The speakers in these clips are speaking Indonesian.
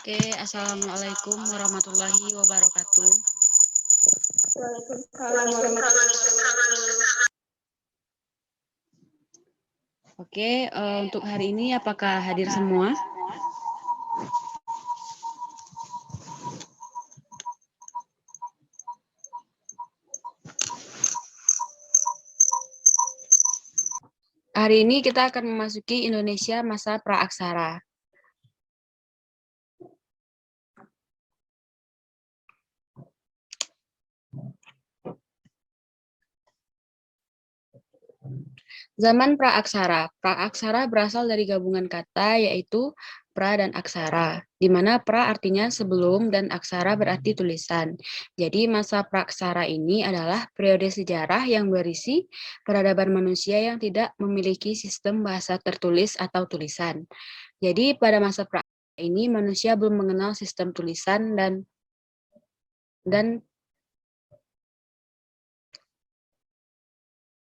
Oke, Assalamualaikum warahmatullahi wabarakatuh. Waalaikumsalam warahmatullahi wabarakatuh. Oke, untuk hari ini apakah hadir semua? Hari ini kita akan memasuki Indonesia masa praaksara. Zaman praaksara. Praaksara berasal dari gabungan kata yaitu pra dan aksara, di mana pra artinya sebelum dan aksara berarti tulisan. Jadi masa praaksara ini adalah periode sejarah yang berisi peradaban manusia yang tidak memiliki sistem bahasa tertulis atau tulisan. Jadi pada masa praaksara ini manusia belum mengenal sistem tulisan dan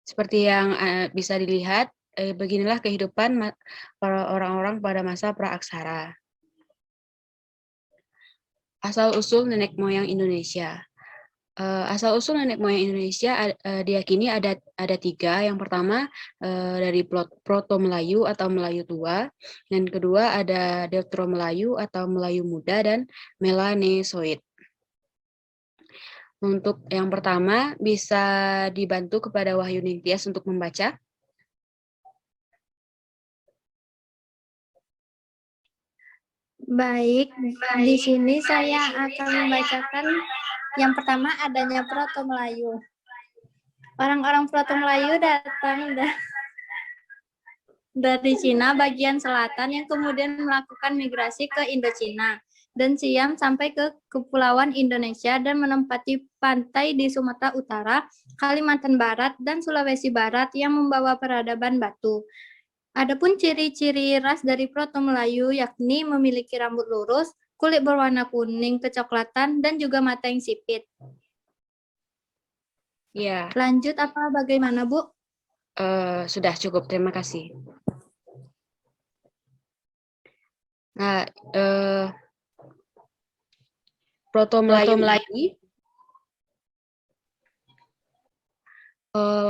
seperti yang bisa dilihat, beginilah kehidupan para orang-orang pada masa praaksara. Asal-usul nenek moyang Indonesia. Asal-usul nenek moyang Indonesia diyakini ada tiga. Yang pertama dari Proto-Melayu atau Melayu tua. Dan kedua ada Deutero-Melayu atau Melayu muda dan Melanesoid. Untuk yang pertama, bisa dibantu kepada Wahyu Ningtyas untuk membaca. Baik, di sini saya akan membacakan yang pertama adanya Proto Melayu. Orang-orang Proto Melayu datang dari Cina bagian selatan yang kemudian melakukan migrasi ke Indochina dan Siam sampai ke Kepulauan Indonesia dan menempati pantai di Sumatera Utara, Kalimantan Barat, dan Sulawesi Barat yang membawa peradaban batu. Adapun ciri-ciri ras dari Proto Melayu yakni memiliki rambut lurus, kulit berwarna kuning kecoklatan, dan juga mata yang sipit. Ya. Lanjut apa bagaimana, Bu? Sudah cukup, terima kasih. Nah, Proto Melayu ini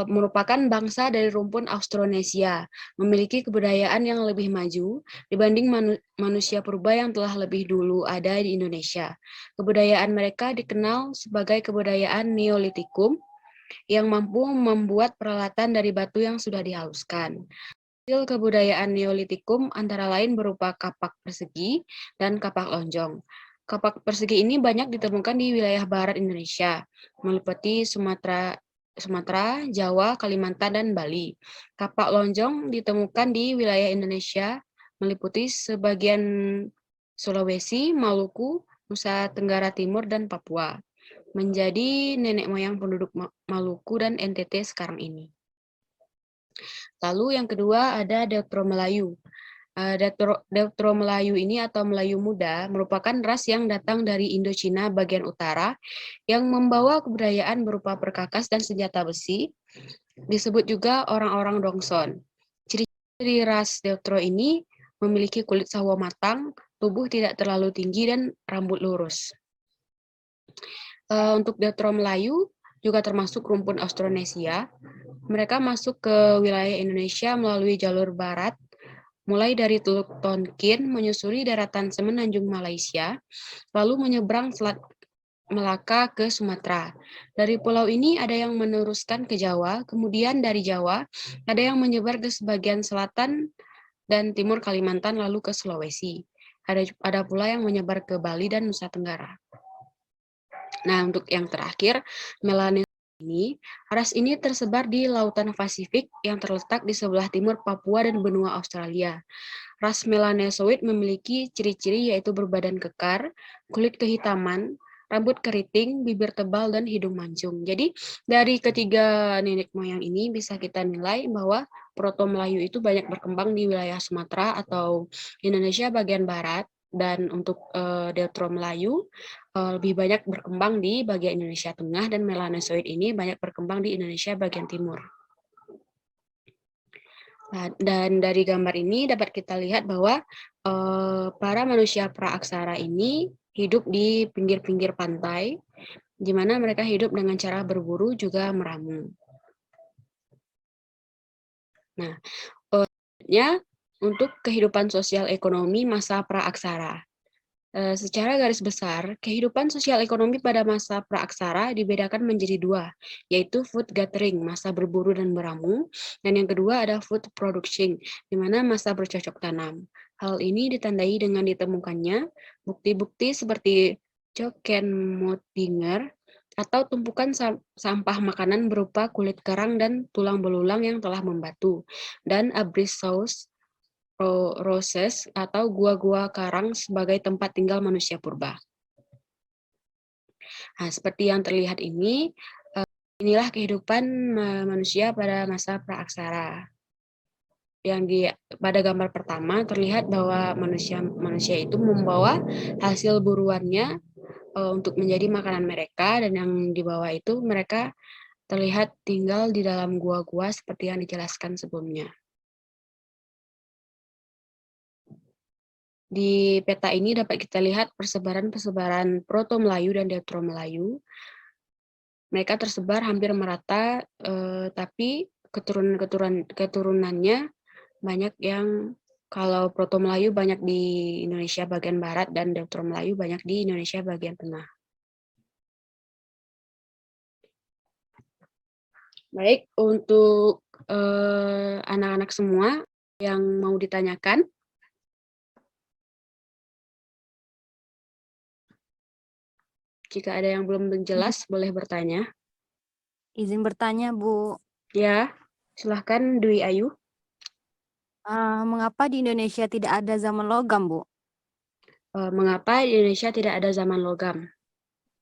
merupakan bangsa dari rumpun Austronesia, memiliki kebudayaan yang lebih maju dibanding manusia purba yang telah lebih dulu ada di Indonesia. Kebudayaan mereka dikenal sebagai kebudayaan Neolitikum yang mampu membuat peralatan dari batu yang sudah dihaluskan. Hasil kebudayaan Neolitikum antara lain berupa kapak persegi dan kapak lonjong. Kapak persegi ini banyak ditemukan di wilayah barat Indonesia, meliputi Sumatera, Jawa, Kalimantan, dan Bali. Kapak lonjong ditemukan di wilayah Indonesia, meliputi sebagian Sulawesi, Maluku, Nusa Tenggara Timur, dan Papua. Menjadi nenek moyang penduduk Maluku dan NTT sekarang ini. Lalu yang kedua ada Deutero-Melayu. Deutero-Melayu ini atau Melayu muda merupakan ras yang datang dari Indochina bagian utara yang membawa kebudayaan berupa perkakas dan senjata besi. Disebut juga orang-orang Dongson. Ciri-ciri ras Deutero ini memiliki kulit sawo matang, tubuh tidak terlalu tinggi, dan rambut lurus. Untuk Deutero-Melayu juga termasuk rumpun Austronesia. Mereka masuk ke wilayah Indonesia melalui jalur barat, mulai dari Teluk Tonkin, menyusuri daratan semenanjung Malaysia, lalu menyeberang Selat Melaka ke Sumatera. Dari pulau ini ada yang meneruskan ke Jawa, kemudian dari Jawa ada yang menyebar ke sebagian selatan dan timur Kalimantan, lalu ke Sulawesi. Ada pula yang menyebar ke Bali dan Nusa Tenggara. Nah, untuk yang terakhir, Melanesoid ini, ras ini tersebar di Lautan Pasifik yang terletak di sebelah timur Papua dan benua Australia. Ras Melanesoid memiliki ciri-ciri yaitu berbadan kekar, kulit kehitaman, rambut keriting, bibir tebal, dan hidung mancung. Jadi, dari ketiga nenek moyang ini bisa kita nilai bahwa Proto Melayu itu banyak berkembang di wilayah Sumatera atau Indonesia bagian barat, dan untuk Deutero Melayu lebih banyak berkembang di bagian Indonesia Tengah, dan Melanesoid ini banyak berkembang di Indonesia bagian timur. Nah, dan dari gambar ini dapat kita lihat bahwa para manusia praaksara ini hidup di pinggir-pinggir pantai, di mana mereka hidup dengan cara berburu juga meramu. Nah, untuk kehidupan sosial ekonomi masa praaksara. Secara garis besar, kehidupan sosial ekonomi pada masa praaksara dibedakan menjadi dua, yaitu food gathering, masa berburu dan meramu, dan yang kedua ada food production, di mana masa bercocok tanam. Hal ini ditandai dengan ditemukannya bukti-bukti seperti Cockenmoedinger atau tumpukan sampah makanan berupa kulit kerang dan tulang belulang yang telah membatu, dan Abrishau's Roses atau gua-gua karang sebagai tempat tinggal manusia purba. Nah, seperti yang terlihat ini, inilah kehidupan manusia pada masa praaksara. Pada gambar pertama terlihat bahwa manusia itu membawa hasil buruannya untuk menjadi makanan mereka, dan yang di bawah itu mereka terlihat tinggal di dalam gua-gua seperti yang dijelaskan sebelumnya. Di peta ini dapat kita lihat persebaran Proto-Melayu dan Deutero-Melayu. Mereka tersebar hampir merata, tapi keturunannya banyak yang, kalau Proto-Melayu banyak di Indonesia bagian barat dan Deutero-Melayu banyak di Indonesia bagian tengah. Baik, untuk anak-anak semua yang mau ditanyakan, jika ada yang belum jelas, boleh bertanya. Izin bertanya, Bu. Ya, silahkan Dwi Ayu. Mengapa di Indonesia tidak ada zaman logam, Bu? Mengapa di Indonesia tidak ada zaman logam?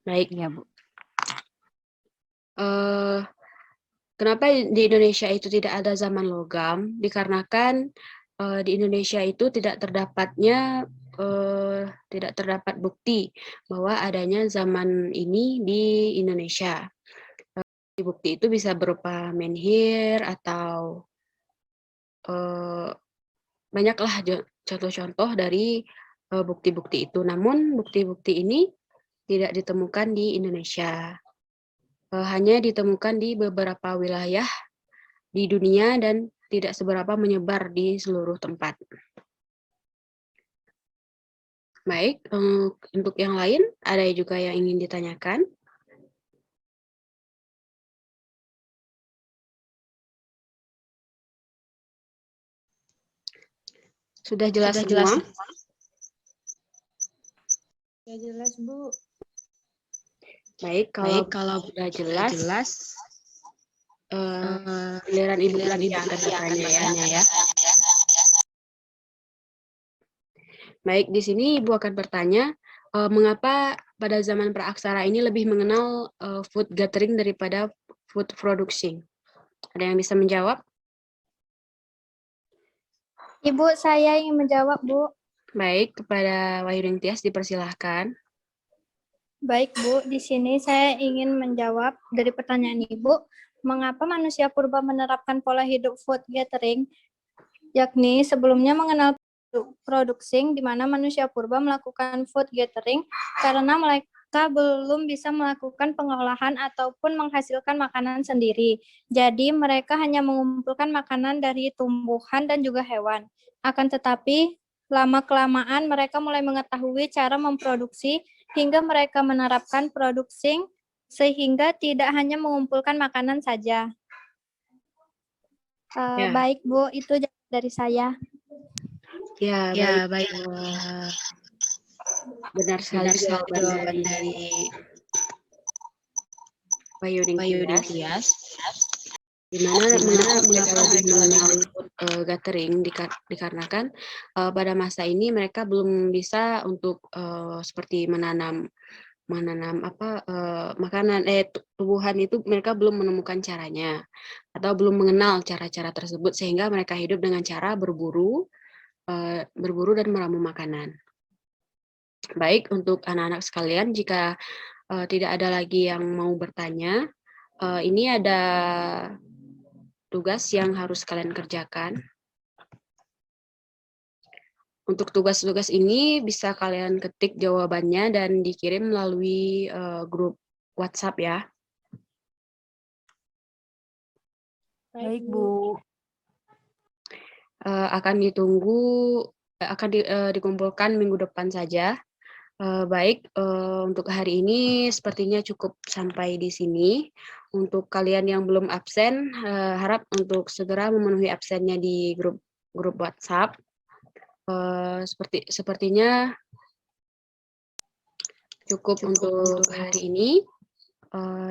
Baik. Iya, Bu. Kenapa di Indonesia itu tidak ada zaman logam? Dikarenakan di Indonesia itu tidak terdapat bukti bahwa adanya zaman ini di Indonesia. Bukti itu bisa berupa menhir atau banyaklah contoh-contoh dari bukti-bukti itu. Namun bukti-bukti ini tidak ditemukan di Indonesia. Hanya ditemukan di beberapa wilayah di dunia dan tidak seberapa menyebar di seluruh tempat. Baik, untuk yang lain, ada juga yang ingin ditanyakan? Sudah jelas semua? Ya jelas, Bu. Baik, kalau sudah jelas, giliran Ibu lagi yang akan bertanya ya. Baik, di sini Ibu akan bertanya, mengapa pada zaman praaksara ini lebih mengenal food gathering daripada food production? Ada yang bisa menjawab? Ibu, saya ingin menjawab, Bu. Baik, kepada Wahyudin Tias dipersilahkan. Baik, Bu. Di sini saya ingin menjawab dari pertanyaan Ibu, mengapa manusia purba menerapkan pola hidup food gathering, yakni sebelumnya mengenal produksi, di mana manusia purba melakukan food gathering karena mereka belum bisa melakukan pengolahan ataupun menghasilkan makanan sendiri. Jadi mereka hanya mengumpulkan makanan dari tumbuhan dan juga hewan. Akan tetapi, lama-kelamaan mereka mulai mengetahui cara memproduksi hingga mereka menerapkan produksi sehingga tidak hanya mengumpulkan makanan saja. Baik, Bu, itu dari saya. Ya, baik. Benar sekali jawaban dari Wahyudin Tias. Di mana mereka lebih mengenal gathering dikarenakan pada masa ini mereka belum bisa untuk seperti menanam makanan tumbuhan itu, mereka belum menemukan caranya atau belum mengenal cara-cara tersebut, sehingga mereka hidup dengan cara berburu dan meramu makanan. Baik, untuk anak-anak sekalian, jika tidak ada lagi yang mau bertanya, ini ada tugas yang harus kalian kerjakan. Untuk tugas-tugas ini bisa kalian ketik jawabannya dan dikirim melalui grup WhatsApp ya. Baik, Bu. Akan dikumpulkan minggu depan saja. Baik, untuk hari ini sepertinya cukup sampai di sini. Untuk kalian yang belum absen, harap untuk segera memenuhi absennya di grup WhatsApp. Sepertinya cukup untuk hari ini.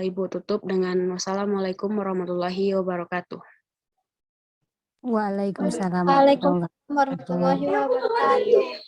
Ibu tutup dengan wassalamualaikum warahmatullahi wabarakatuh. Waalaikumsalam Waalaikumsalam warahmatullahi wabarakatuh. warahmatullahi wabarakatuh.